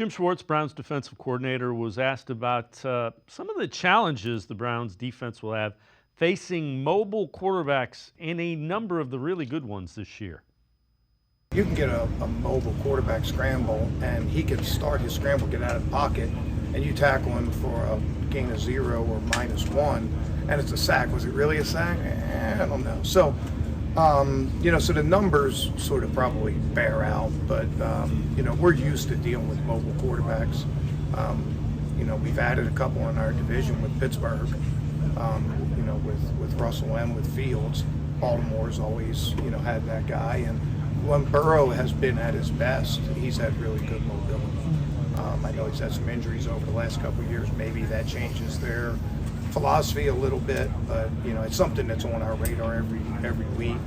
Jim Schwartz, Browns defensive coordinator, was asked about some of the challenges the Browns defense will have facing mobile quarterbacks and a number of the really good ones this year. You can get a mobile quarterback scramble, and he can start his scramble, get out of the pocket, and you tackle him for a gain of 0 or -1, and it's a sack. Was it really a sack? I don't know. So, so the numbers sort of probably bear out, but, we're used to dealing with mobile quarterbacks. We've added a couple in our division with Pittsburgh, with Russell and with Fields. Baltimore's always, had that guy. And when Burrow has been at his best, he's had really good mobility. I know he's had some injuries over the last couple of years. Maybe that changes their philosophy a little bit, but it's something that's on our radar every week.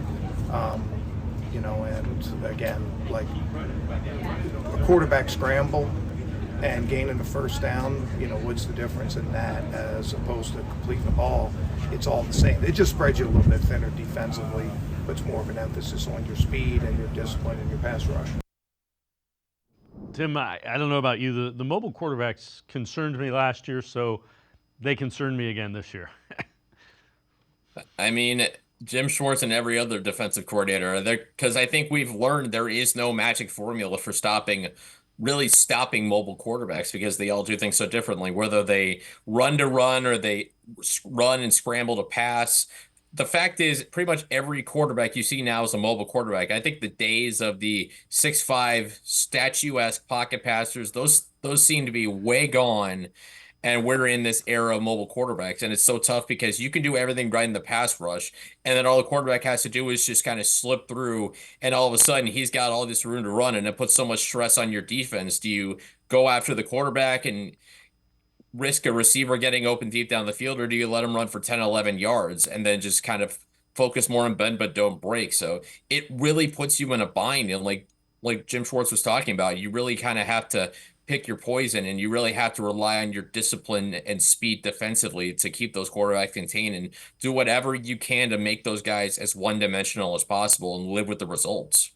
And again, like a quarterback scramble and gaining the first down, what's the difference in that as opposed to completing the ball? It's all the same. It just spreads you a little bit thinner defensively, puts more of an emphasis on your speed and your discipline and your pass rush. Tim, I don't know about you. The mobile quarterbacks concerned me last year, so they concern me again this year. I mean, Jim Schwartz and every other defensive coordinator, because I think we've learned there is no magic formula for really stopping mobile quarterbacks because they all do things so differently, whether they run to run or they run and scramble to pass. The fact is, pretty much every quarterback you see now is a mobile quarterback. I think the days of the 6'5" statuesque pocket passers, those seem to be way gone. And we're in this era of mobile quarterbacks, and it's so tough because you can do everything right in the pass rush, and then all the quarterback has to do is just kind of slip through, and all of a sudden he's got all this room to run, and it puts so much stress on your defense. Do you go after the quarterback and risk a receiver getting open deep down the field, or do you let him run for 10, 11 yards and then just kind of focus more on bend but don't break? So it really puts you in a bind, and like Jim Schwartz was talking about, you really kind of have to pick your poison, and you really have to rely on your discipline and speed defensively to keep those quarterbacks contained and do whatever you can to make those guys as one-dimensional as possible and live with the results.